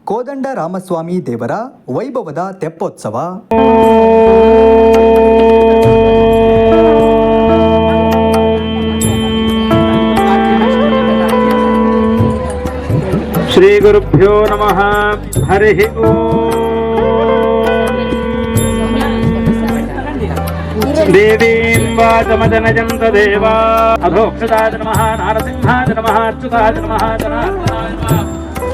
ಕೋದಂಡ ರಾಮಸ್ವಾಮಿ ದೇವರ ವೈಭವದ ತೆಪ್ಪೋತ್ಸವ. ಶ್ರೀ ಗುರುಭ್ಯೋ ನಮಃ. ಹರಿ ಓಂ. ದೇವೀಂ ವಾಚಮಜನಜಂತ ದೇವಾ ಅಧೋಕ್ಷದಾಯ ನಮಃ, ನಾರಸಿಂಹಾಯ ನಮಃ, ಅಚ್ಯುತಾಯ ನಮಃ, ಜನಾರ್ದನಾಯ ನಮಃ,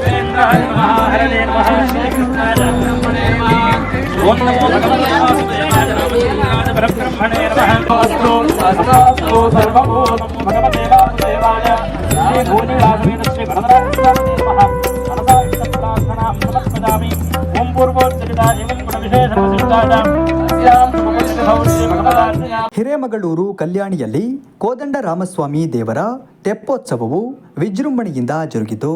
ವೇಂದ್ರಾಯ ನಮಃ, ಹರನೇ ನಮಃ, ಶ್ರೀಕೃಷ್ಣಾಯ ನಮಃ. ಓಂ ನಮೋ ಭಗವತೆ ವಾಸುದೇವಾಯ ರಾಮಚಂದ್ರಾಯ ಪರಬ್ರಹ್ಮಣೇ ನಮಃ. ಅಸ್ತು ಅಸ್ತು ಸರ್ವಮೋ ನಮೋ ಭಗವತೆ ವಾಸುದೇವಾಯ. ಶ್ರೀ ಭೂನಿವಾಸಮೇನ ಶ್ರೀ ವರದರಾಜಸ್ವಾಮಿನೇ ನಮಃ. ಮನಸಾ ಇಷ್ಟಪ್ರಾರ್ಥನಾಂ ಸಮರ್ಪಯಾಮಿ. ಓಂ ಪೂರ್ವೋಚ್ಚರಿತ ಏವಂ ಗುಣವಿಶೇಷಣಸಿದ್ಧಾಯ ಅಸ್ಯಾಂ ಹಿರೇಮಗಳೂರು ಕಲ್ಯಾಣಿಯಲ್ಲಿ ಕೋದಂಡ ರಾಮಸ್ವಾಮಿ ದೇವರ ತೆಪ್ಪೋತ್ಸವವು ವಿಜೃಂಭಣೆಯಿಂದ ಜರುಗಿತು.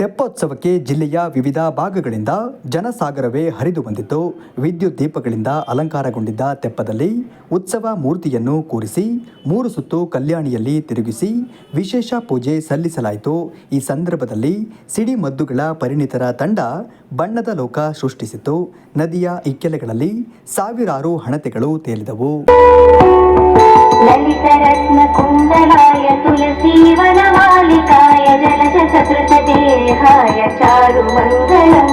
ತೆಪ್ಪೋತ್ಸವಕ್ಕೆ ಜಿಲ್ಲೆಯ ವಿವಿಧ ಭಾಗಗಳಿಂದ ಜನಸಾಗರವೇ ಹರಿದು ಬಂದಿತ್ತು. ವಿದ್ಯುತ್ ದೀಪಗಳಿಂದ ಅಲಂಕಾರಗೊಂಡಿದ್ದ ತೆಪ್ಪದಲ್ಲಿ ಉತ್ಸವ ಮೂರ್ತಿಯನ್ನು ಕೂರಿಸಿ 3 ಸುತ್ತು ಕಲ್ಯಾಣಿಯಲ್ಲಿ ತಿರುಗಿಸಿ ವಿಶೇಷ ಪೂಜೆ ಸಲ್ಲಿಸಲಾಯಿತು. ಈ ಸಂದರ್ಭದಲ್ಲಿ ಸಿಡಿಮದ್ದುಗಳ ಪರಿಣಿತರ ತಂಡ ಬಣ್ಣದ ಲೋಕ ಸೃಷ್ಟಿಸಿತು. ನದಿಯ ಇಕ್ಕೆಲೆಗಳಲ್ಲಿ ಸಾವಿರಾರು ಹಣತೆಗಳು ತೇಲಿದವು. ಲಲಿತರತ್ನ ಕುಂಡಲಾಯ ತುಳಸೀವನ ಮಾಲಿಕಾಯ ಜಲಜ ಸಕೃತ ದೇಹಾಯ ಚಾರು ಮಂಗಳಂ.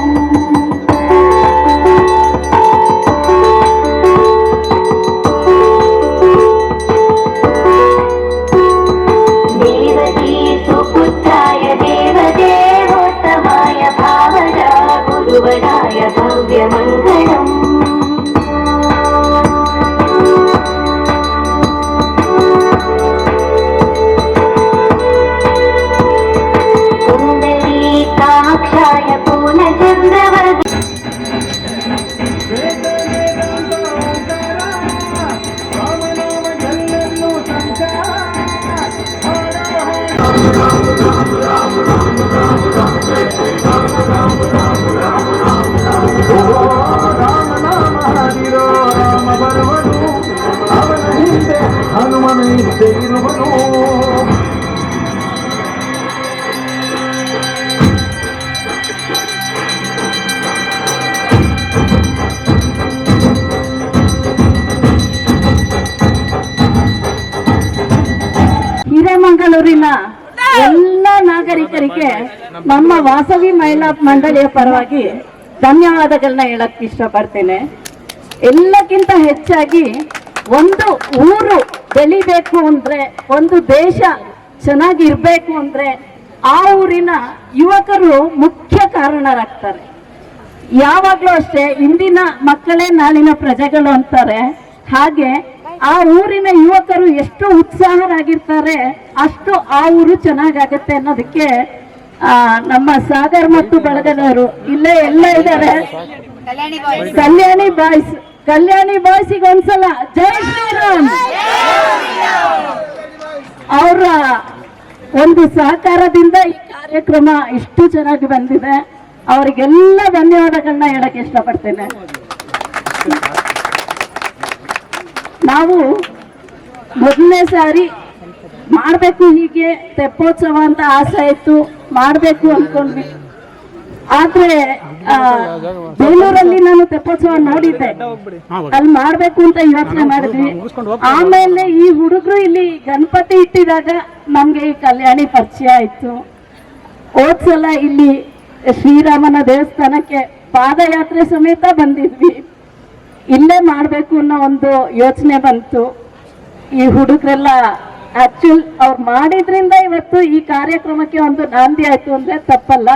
ದೇವಕೀ ಸುಪುತ್ರಾಯ ದೇವದೇವೋತ್ತಮಾಯ ಭಾವಜ ಗುರುವರಾಯ ಭವ್ಯ ಮಂಗಳಂ. ಹಿರೇಮಗಳೂರಿನ ಎಲ್ಲ ನಾಗರಿಕರಿಗೆ ನಮ್ಮ ವಾಸವಿ ಮಹಿಳಾ ಮಂಡಳಿಯ ಪರವಾಗಿ ಧನ್ಯವಾದಗಳನ್ನ ಹೇಳಕ್ ಇಷ್ಟಪಡ್ತೇನೆ. ಎಲ್ಲಕ್ಕಿಂತ ಹೆಚ್ಚಾಗಿ ಒಂದು ಊರು ಬೆಳಿಬೇಕು ಅಂದ್ರೆ, ಒಂದು ದೇಶ ಚೆನ್ನಾಗಿರ್ಬೇಕು ಅಂದ್ರೆ ಆ ಊರಿನ ಯುವಕರು ಮುಖ್ಯ ಕಾರಣರಾಗ್ತಾರೆ. ಯಾವಾಗ್ಲೂ ಅಷ್ಟೇ ಇಂದಿನ ಮಕ್ಕಳೇ ನಾಳಿನ ಪ್ರಜೆಗಳು ಅಂತಾರೆ. ಹಾಗೆ ಆ ಊರಿನ ಯುವಕರು ಎಷ್ಟು ಉತ್ಸಾಹರಾಗಿರ್ತಾರೆ ಅಷ್ಟು ಆ ಊರು ಚೆನ್ನಾಗಾಗತ್ತೆ ಅನ್ನೋದಕ್ಕೆ ನಮ್ಮ ಸಾಗರ್ ಮತ್ತು ಬಳಗದವರು ಇಲ್ಲೇ ಎಲ್ಲ ಇದ್ದಾರೆ. ಕಲ್ಯಾಣಿ ಬಾಯ್ಸಿಗೆ ಒಂದ್ಸಲ ಜೈ ಶ್ರೀರಾಮ್. ಅವರ ಒಂದು ಸಹಕಾರದಿಂದ ಈ ಕಾರ್ಯಕ್ರಮ ಇಷ್ಟು ಚೆನ್ನಾಗಿ ಬಂದಿದೆ. ಅವರಿಗೆಲ್ಲ ಧನ್ಯವಾದಗಳನ್ನ ಹೇಳಕ್ ಇಷ್ಟಪಡ್ತೇನೆ. ನಾವು ಮೊದಲನೇ ಸಾರಿ ಮಾಡಬೇಕು ಹೀಗೆ ತೆಪ್ಪೋತ್ಸವ ಅಂತ ಆಸೆ ಇತ್ತು, ಮಾಡಬೇಕು ಅನ್ಕೊಂಡ್ವಿ. ಆದ್ರೆ ಬೇಲೂರಲ್ಲಿ ನಾನು ತೆಪ್ಪೋತ್ಸವ ನೋಡಿದ್ದೆ, ಅಲ್ಲಿ ಮಾಡ್ಬೇಕು ಅಂತ ಯೋಚನೆ ಮಾಡಿದ್ವಿ. ಆಮೇಲೆ ಈ ಹುಡುಗರು ಇಲ್ಲಿ ಗಣಪತಿ ಇಟ್ಟಿದಾಗ ನಮ್ಗೆ ಈ ಕಲ್ಯಾಣಿ ಪರಿಚಯ ಆಯ್ತು. ಹೋದ್ಸಲ ಇಲ್ಲಿ ಶ್ರೀರಾಮನ ದೇವಸ್ಥಾನಕ್ಕೆ ಪಾದಯಾತ್ರೆ ಸಮೇತ ಬಂದಿದ್ವಿ. ಇಲ್ಲೇ ಮಾಡ್ಬೇಕು ಅನ್ನೋ ಒಂದು ಯೋಚನೆ ಬಂತು. ಈ ಹುಡುಗರೆಲ್ಲ ಆಕ್ಚುಲ್ ಅವ್ರು ಮಾಡಿದ್ರಿಂದ ಇವತ್ತು ಈ ಕಾರ್ಯಕ್ರಮಕ್ಕೆ ಒಂದು ನಾಂದಿ ಆಯ್ತು ಅಂದ್ರೆ ತಪ್ಪಲ್ಲ.